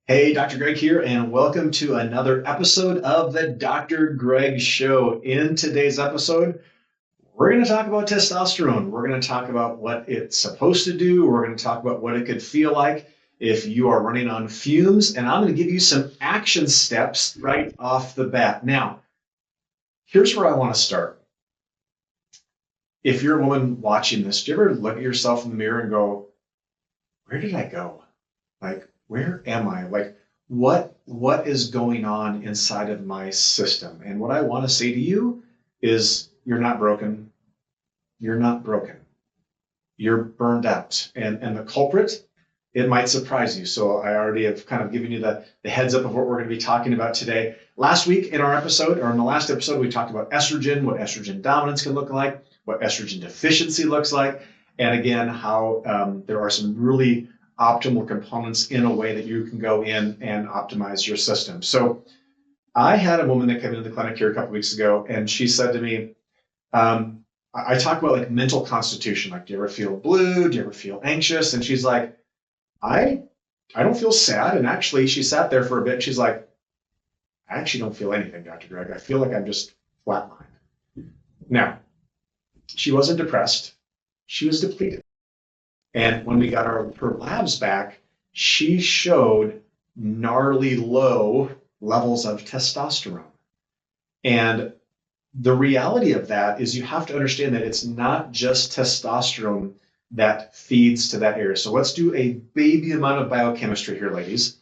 Hey, Dr. Greg here, and welcome to another episode of the Dr. Greg Show. In today's episode, we're going to talk about testosterone. We're going to talk about what it's supposed to do. We're going to talk about what it could feel like if you are running on fumes, and I'm going to give you some action steps right off the bat. Now, here's where I want to start. If you're a woman watching this, do you ever look at yourself in the mirror and go, where did I go? Like, where am I? Like, what is going on inside of my system? And what I want to say to you is you're not broken. You're not broken. You're burned out. And the culprit, it might surprise you. So I already have kind of given you the heads up of what we're going to be talking about today. Last week in our episode, or in the last episode, we talked about estrogen, what estrogen dominance can look like, what estrogen deficiency looks like, and again, how there are some really optimal components in a way that you can go in and optimize your system. So I had a woman that came into the clinic here a couple of weeks ago, and she said to me, I talk about like mental constitution. Like, do you ever feel blue? Do you ever feel anxious? And she's like, I I don't feel sad. And actually, she sat there for a bit. She's like, I actually don't feel anything, Dr. Greg. I feel like I'm just flatlined. Now, she wasn't depressed. She was depleted. And when we got her labs back, she showed gnarly low levels of testosterone. And the reality of that is you have to understand that it's not just testosterone that feeds to that area. So let's do a baby amount of biochemistry here, ladies.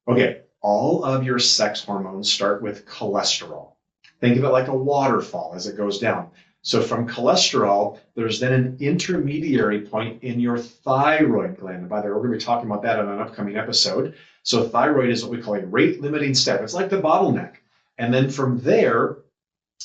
Okay, all of your sex hormones start with cholesterol. Think of it like a waterfall as it goes down. So from cholesterol, there's then an intermediary point in your thyroid gland. And by the way, we're going to be talking about that in an upcoming episode. So thyroid is what we call a rate limiting step. It's like the bottleneck. And then from there,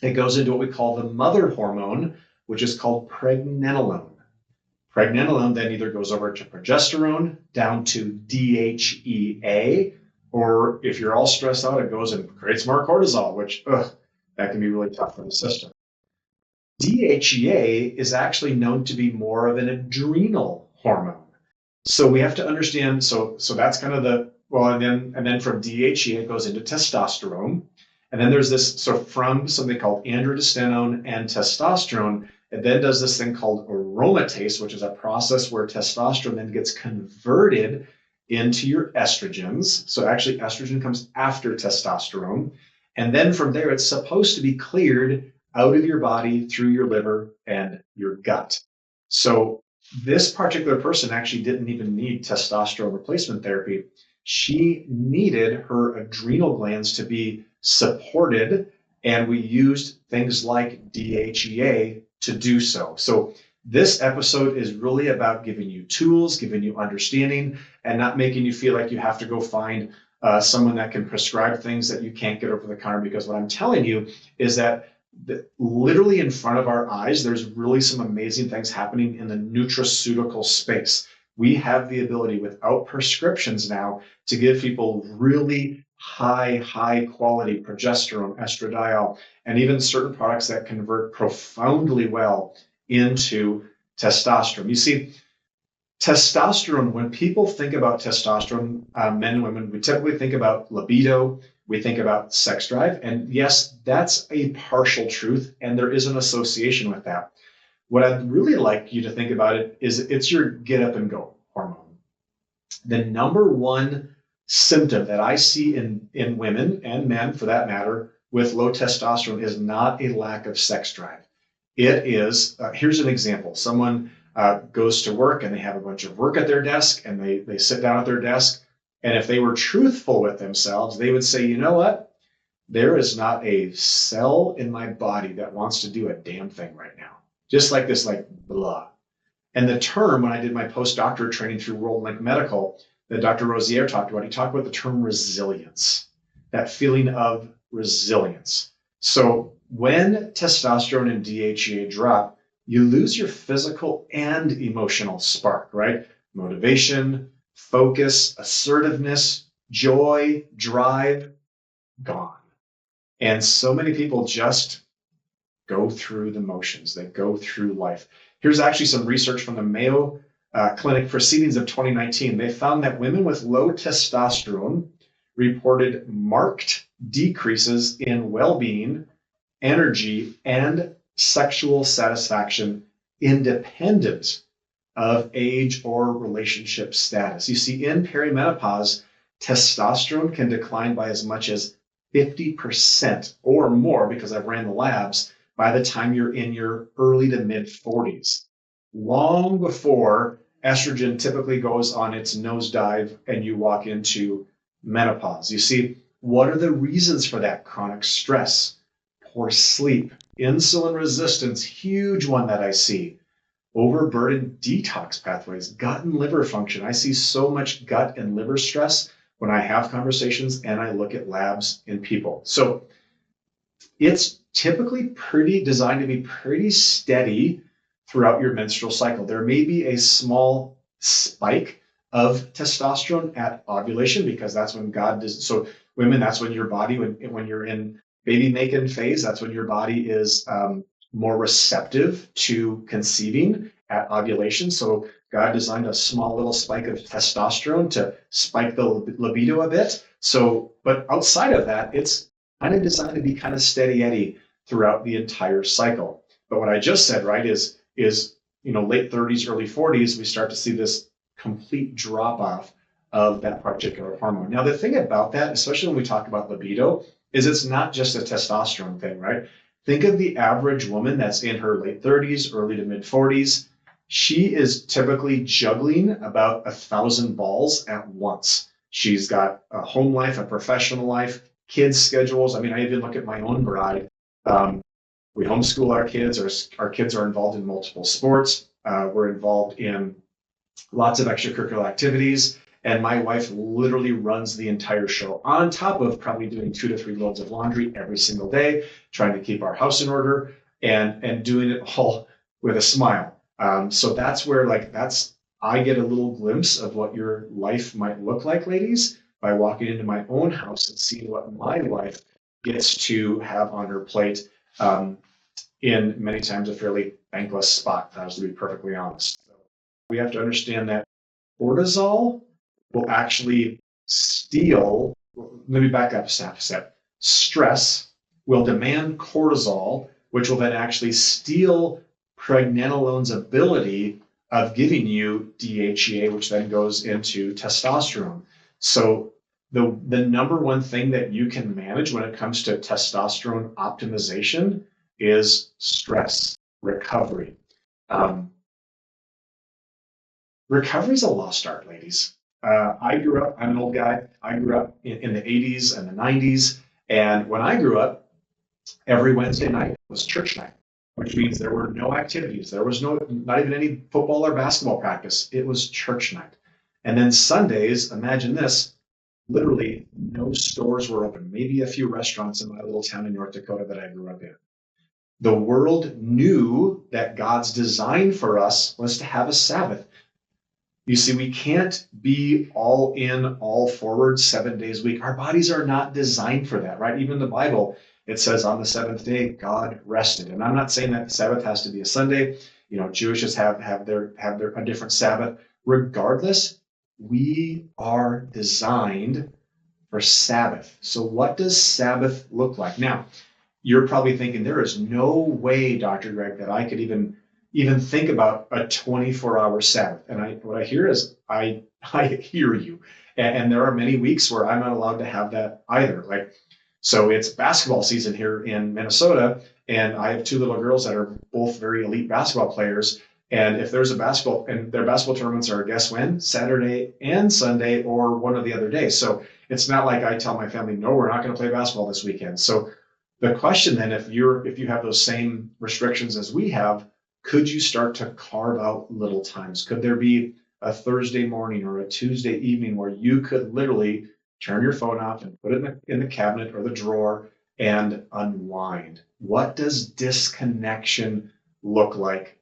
it goes into what we call the mother hormone, which is called pregnenolone. Pregnenolone then either goes over to progesterone, down to DHEA, or if you're all stressed out, it goes and creates more cortisol, which that can be really tough for the system. DHEA is actually known to be more of an adrenal hormone. So we have to understand, so that's kind of and then from DHEA it goes into testosterone. And then there's this, so from something called androstenedione and testosterone, it then does this thing called aromatase, which is a process where testosterone then gets converted into your estrogens. So actually estrogen comes after testosterone. And then from there, it's supposed to be cleared out of your body through your liver and your gut. So this particular person actually didn't even need testosterone replacement therapy. She needed her adrenal glands to be supported, and we used things like DHEA to do so. So this episode is really about giving you tools, giving you understanding, and not making you feel like you have to go find someone that can prescribe things that you can't get over the counter. Because what I'm telling you is that literally in front of our eyes, there's really some amazing things happening in the nutraceutical space. We have the ability without prescriptions now to give people really high quality progesterone, estradiol, and even certain products that convert profoundly well into testosterone. You see, testosterone, when people think about testosterone, men and women, we typically think about libido, we think about sex drive. And yes, that's a partial truth, and there is an association with that. What I'd really like you to think about it is it's your get up and go hormone. The number one symptom that I see in women and men, for that matter, with low testosterone is not a lack of sex drive. It is, here's an example. Someone goes to work and they have a bunch of work at their desk, and they sit down at their desk. And if they were truthful with themselves, they would say, you know what? There is not a cell in my body that wants to do a damn thing right now. Just like this, like blah. And the term, when I did my postdoctorate training through World Link Medical, that Dr. Rosier talked about, he talked about the term resilience, that feeling of resilience. So when testosterone and DHEA drop, you lose your physical and emotional spark, right? Motivation, focus, assertiveness, joy, drive, gone. And so many people just go through the motions. They go through life. Here's actually some research from the Mayo clinic proceedings of 2019, they found that women with low testosterone reported marked decreases in well-being, energy, and sexual satisfaction independent of age or relationship status. You see, in perimenopause, testosterone can decline by as much as 50% or more, because I've ran the labs, by the time you're in your early to mid 40s, long before estrogen typically goes on its nosedive and you walk into menopause. You see, what are the reasons for that? Chronic stress, poor sleep, insulin resistance, huge one that I see, overburdened detox pathways, gut and liver function. I see so much gut and liver stress when I have conversations and I look at labs in people. So it's typically designed to be pretty steady throughout your menstrual cycle. There may be a small spike of testosterone at ovulation, because that's when God does. So women, that's when your body, when you're in baby making phase, that's when your body is more receptive to conceiving at ovulation. So God designed a small little spike of testosterone to spike the libido a bit. So, but outside of that, it's kind of designed to be kind of steady Eddie throughout the entire cycle. But what I just said, right, is late 30s, early 40s, we start to see this complete drop off of that particular hormone. Now, the thing about that, especially when we talk about libido, is it's not just a testosterone thing, right? Think of the average woman that's in her late 30s, early to mid 40s. She is typically juggling about 1,000 balls at once. She's got a home life, a professional life, kids' schedules. I mean, I even look at my own bride. We homeschool our kids. Our kids are involved in multiple sports. We're involved in lots of extracurricular activities. And my wife literally runs the entire show, on top of probably doing 2 to 3 loads of laundry every single day, trying to keep our house in order, and doing it all with a smile. So that's where I get a little glimpse of what your life might look like, ladies, by walking into my own house and seeing what my wife gets to have on her plate, in many times a fairly thankless spot, to be perfectly honest. So we have to understand that cortisol will actually steal. Let me back up a step. Stress will demand cortisol, which will then actually steal pregnenolone's ability of giving you DHEA, which then goes into testosterone. So the number one thing that you can manage when it comes to testosterone optimization is stress, recovery. Recovery is a lost art, ladies. I'm an old guy. I grew up in the 80s and the 90s. And when I grew up, every Wednesday night was church night, which means there were no activities. There was not even any football or basketball practice. It was church night. And then Sundays, imagine this, literally no stores were open. Maybe a few restaurants in my little town in North Dakota that I grew up in. The world knew that God's design for us was to have a Sabbath. You see, we can't be all in, all forward 7 days a week. Our bodies are not designed for that, right? Even the Bible, it says on the seventh day, God rested. And I'm not saying that Sabbath has to be a Sunday. Jewishes have a different Sabbath. Regardless, we are designed for Sabbath. So what does Sabbath look like? Now, you're probably thinking, there is no way, Dr. Greg, that I could even think about a 24-hour Sabbath. And what I hear is, I hear you. And there are many weeks where I'm not allowed to have that either. So it's basketball season here in Minnesota, and I have 2 little girls that are both very elite basketball players. And if there's a basketball, and their basketball tournaments are, guess when? Saturday and Sunday, or one of the other days. So it's not like I tell my family, no, we're not going to play basketball this weekend. So the question then, if you have those same restrictions as we have, could you start to carve out little times? Could there be a Thursday morning or a Tuesday evening where you could literally turn your phone off and put it in the cabinet or the drawer and unwind? What does disconnection look like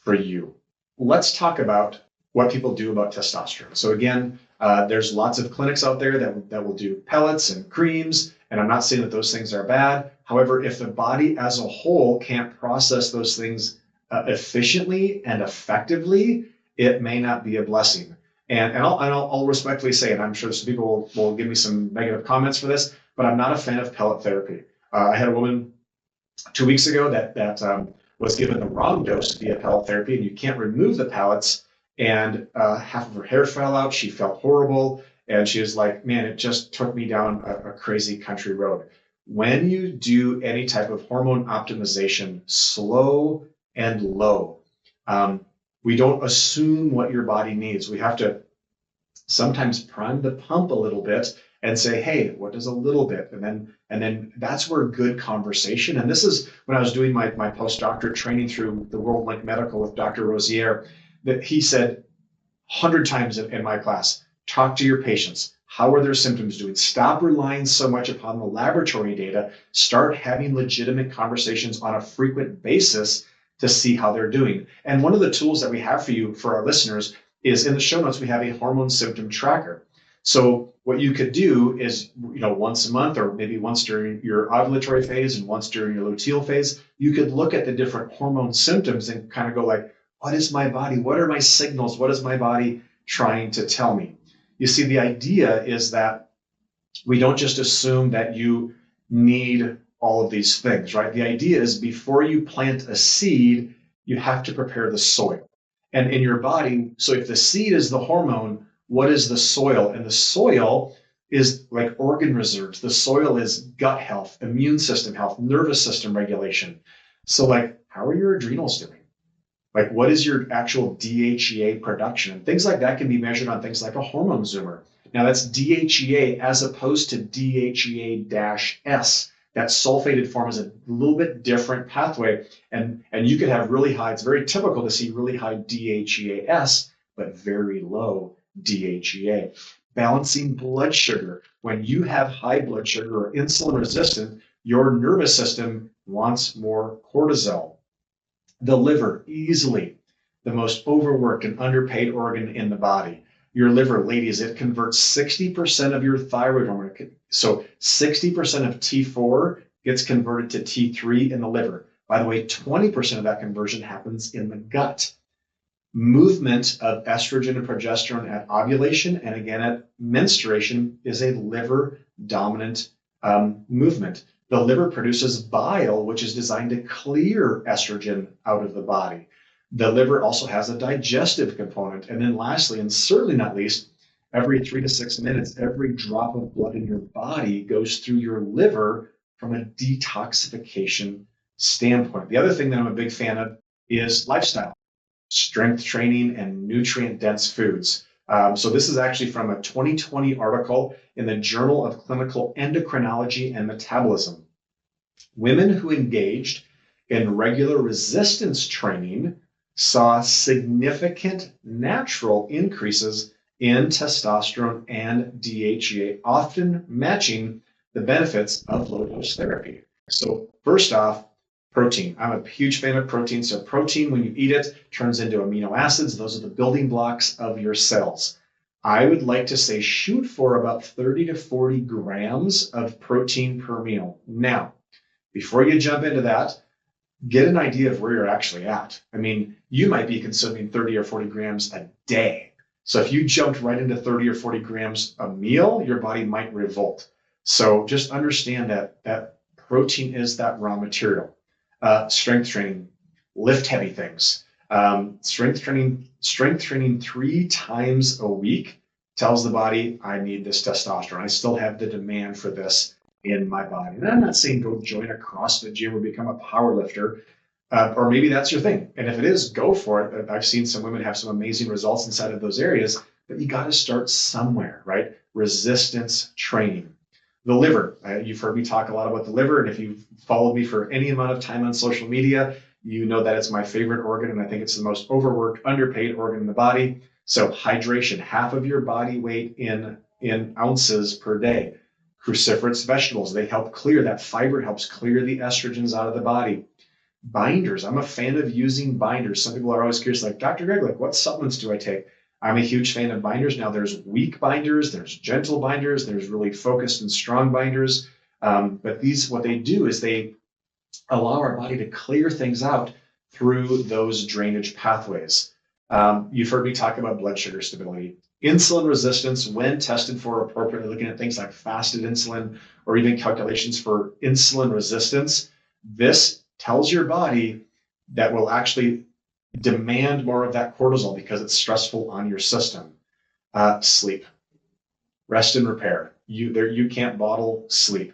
for you? Let's talk about what people do about testosterone. So again, there's lots of clinics out there that will do pellets and creams, and I'm not saying that those things are bad. However, if the body as a whole can't process those things efficiently and effectively, it may not be a blessing. And I'll respectfully say, and I'm sure some people will give me some negative comments for this, but I'm not a fan of pellet therapy. I had a woman 2 weeks ago that was given the wrong dose via pellet therapy, and you can't remove the pellets. And half of her hair fell out. She felt horrible, and she was like, "Man, it just took me down a crazy country road." When you do any type of hormone optimization, slow and low, um, we don't assume what your body needs. We have to sometimes prime the pump a little bit and say, hey, what does a little bit? And then that's where good conversation. And this is when I was doing my postdoctorate training through the World Link Medical with Dr. Rosier, that he said 100 times in my class, talk to your patients. How are their symptoms doing? Stop relying so much upon the laboratory data. Start having legitimate conversations on a frequent basis to see how they're doing. And one of the tools that we have for you, for our listeners, is in the show notes, we have a hormone symptom tracker. So what you could do is, once a month or maybe once during your ovulatory phase and once during your luteal phase, you could look at the different hormone symptoms and kind of go like, what is my body? What are my signals? What is my body trying to tell me? You see, the idea is that we don't just assume that you need all of these things, right? The idea is before you plant a seed, you have to prepare the soil. And in your body, so if the seed is the hormone, what is the soil? And the soil is like organ reserves. The soil is gut health, immune system health, nervous system regulation. So like, how are your adrenals doing? Like, what is your actual DHEA production? And things like that can be measured on things like a hormone zoomer. Now, that's DHEA as opposed to DHEA-S. That sulfated form is a little bit different pathway. And you could have really high, it's very typical to see really high DHEA-S, but very low DHEA. Balancing blood sugar. When you have high blood sugar or insulin resistant, your nervous system wants more cortisol. The liver, easily the most overworked and underpaid organ in the body. Your liver, ladies, it converts 60% of your thyroid hormone. So 60% of T4 gets converted to T3 in the liver. By the way, 20% of that conversion happens in the gut. Movement of estrogen and progesterone at ovulation and again at menstruation is a liver dominant movement. The liver produces bile, which is designed to clear estrogen out of the body. The liver also has a digestive component. And then lastly, and certainly not least, every 3 to 6 minutes, every drop of blood in your body goes through your liver from a detoxification standpoint. The other thing that I'm a big fan of is lifestyle, strength training, and nutrient-dense foods. So this is actually from a 2020 article in the Journal of Clinical Endocrinology and Metabolism. Women who engaged in regular resistance training saw significant natural increases in testosterone and DHEA, often matching the benefits of low-dose therapy. So first off, protein. I'm a huge fan of protein. So protein, when you eat it, turns into amino acids. Those are the building blocks of your cells. I would like to say shoot for about 30 to 40 grams of protein per meal. Now, before you jump into that, get an idea of where you're actually at. I mean, you might be consuming 30 or 40 grams a day. So if you jumped right into 30 or 40 grams a meal, your body might revolt. So just understand that protein is that raw material. Strength training, lift heavy things. Strength training 3 times a week tells the body, I need this testosterone. I still have the demand for this in my body. And I'm not saying go join a CrossFit gym or become a power lifter, or maybe that's your thing. And if it is, go for it. I've seen some women have some amazing results inside of those areas, but you got to start somewhere, right? Resistance training. The liver, you've heard me talk a lot about the liver, and if you've followed me for any amount of time on social media, you know that it's my favorite organ, and I think it's the most overworked, underpaid organ in the body. So hydration, half of your body weight in ounces per day. Cruciferous vegetables, they help clear, that fiber helps clear the estrogens out of the body. Binders, I'm a fan of using binders. Some people are always curious, like, Dr. Greg, like, what supplements do I take? I'm a huge fan of binders. Now, there's weak binders, there's gentle binders, there's really focused and strong binders. But these, what they do is they allow our body to clear things out through those drainage pathways. You've heard me talk about blood sugar stability. Insulin resistance, when tested for appropriately, looking at things like fasted insulin or even calculations for insulin resistance, this tells your body that will actually demand more of that cortisol because it's stressful on your system. Sleep, rest and repair. You can't bottle sleep.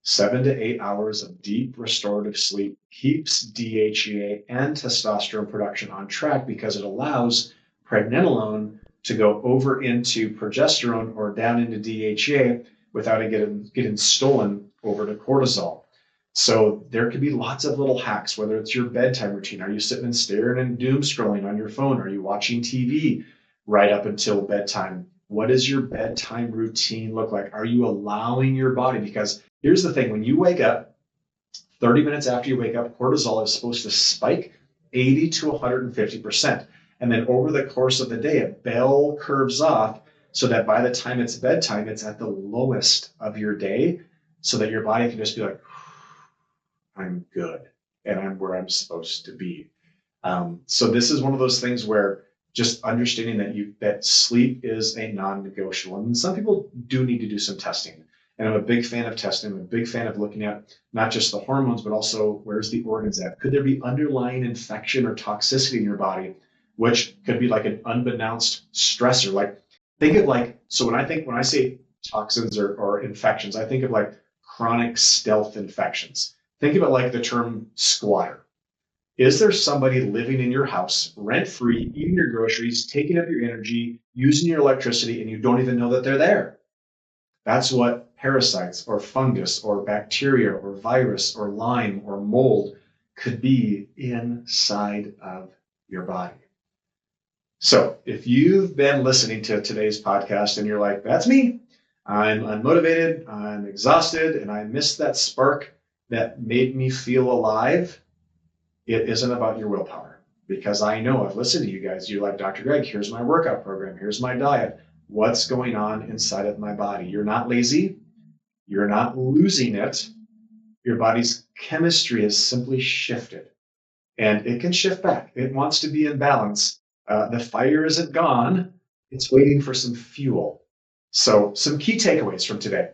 7 to 8 hours of deep restorative sleep keeps DHEA and testosterone production on track because it allows pregnenolone to go over into progesterone or down into DHEA without it getting stolen over to cortisol. So there could be lots of little hacks, whether it's your bedtime routine. Are you sitting and staring and doom scrolling on your phone? Are you watching TV right up until bedtime? What does your bedtime routine look like? Are you allowing your body? Because here's the thing, when you wake up, 30 minutes after you wake up, cortisol is supposed to spike 80 to 150%. And then over the course of the day, it bell curves off so that by the time it's bedtime, it's at the lowest of your day so that your body can just be like, I'm good and I'm where I'm supposed to be. So this is one of those things where just understanding that sleep is a non-negotiable. And some people do need to do some testing. And I'm a big fan of testing. I'm a big fan of looking at not just the hormones, but also where's the organs at? Could there be underlying infection or toxicity in your body, which could be like an unbeknownst stressor? Like think of like, so when I say toxins or infections, I think of like chronic stealth infections. Think of it like the term squatter. Is there somebody living in your house rent-free, eating your groceries, taking up your energy, using your electricity, and you don't even know that they're there? That's what parasites or fungus or bacteria or virus or Lyme or mold could be inside of your body. So if you've been listening to today's podcast and you're like, that's me, I'm unmotivated, I'm exhausted, and I missed that spark that made me feel alive, it isn't about your willpower. Because I know I've listened to you guys. You're like, Dr. Greg, here's my workout program. Here's my diet. What's going on inside of my body? You're not lazy. You're not losing it. Your body's chemistry has simply shifted. And it can shift back. It wants to be in balance. The fire isn't gone. It's waiting for some fuel. So some key takeaways from today.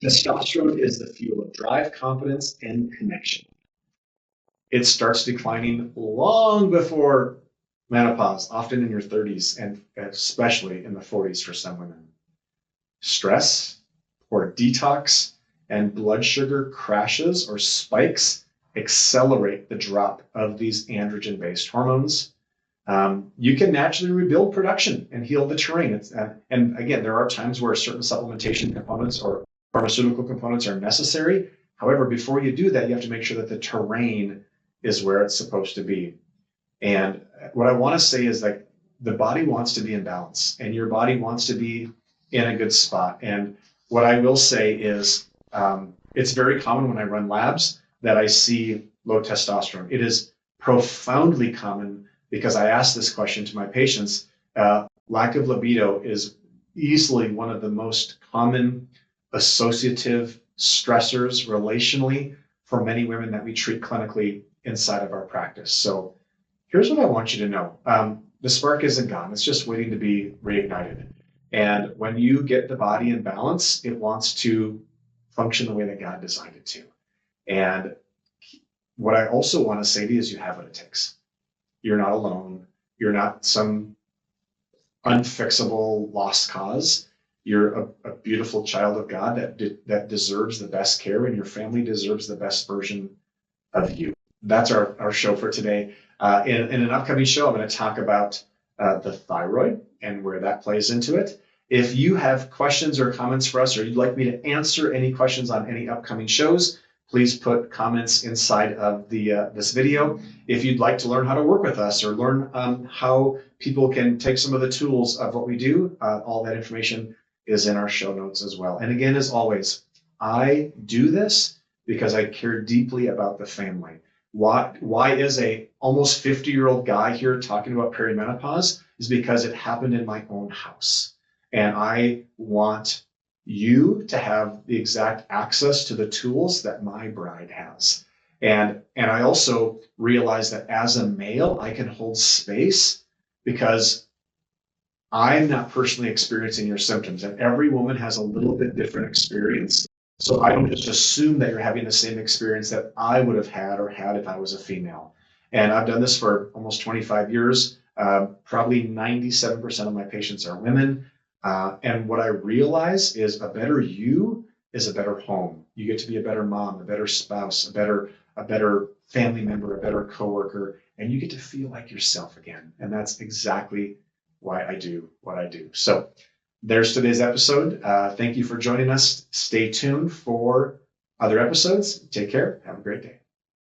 Testosterone is the fuel of drive, confidence, and connection. It starts declining long before menopause, often in your 30s, and especially in the 40s for some women. Stress or detox and blood sugar crashes or spikes accelerate the drop of these androgen-based hormones. You can naturally rebuild production and heal the terrain. And again, there are times where certain supplementation components or pharmaceutical components are necessary. However, before you do that, you have to make sure that the terrain is where it's supposed to be. And what I want to say is that the body wants to be in balance and your body wants to be in a good spot. And what I will say is it's very common when I run labs that I see low testosterone. It is profoundly common because I ask this question to my patients. Lack of libido is easily one of the most common associative stressors relationally for many women that we treat clinically inside of our practice. So here's what I want you to know. The spark isn't gone. It's just waiting to be reignited. And when you get the body in balance, it wants to function the way that God designed it to. And what I also want to say to you is you have what it takes. You're not alone. You're not some unfixable lost cause. You're a beautiful child of God that deserves the best care, and your family deserves the best version of you. That's our show for today. In an upcoming show, I'm going to talk about the thyroid and where that plays into it. If you have questions or comments for us, or you'd like me to answer any questions on any upcoming shows, please put comments inside of this video. If you'd like to learn how to work with us or learn how people can take some of the tools of what we do, all that information is in our show notes as well. And again, as always, I do this because I care deeply about the family. Why is a almost 50-year-old guy here talking about perimenopause? Is because it happened in my own house. And I want you to have the exact access to the tools that my bride has. And I also realize that as a male, I can hold space because I'm not personally experiencing your symptoms, and every woman has a little bit different experience. So I don't just assume that you're having the same experience that I would have had or had if I was a female. And I've done this for almost 25 years. Probably 97% of my patients are women. And what I realize is a better you is a better home. You get to be a better mom, a better spouse, a better family member, a better coworker, and you get to feel like yourself again. And that's exactly why I do what I do. So there's today's episode. Thank you for joining us. Stay tuned for other episodes. Take care. Have a great day.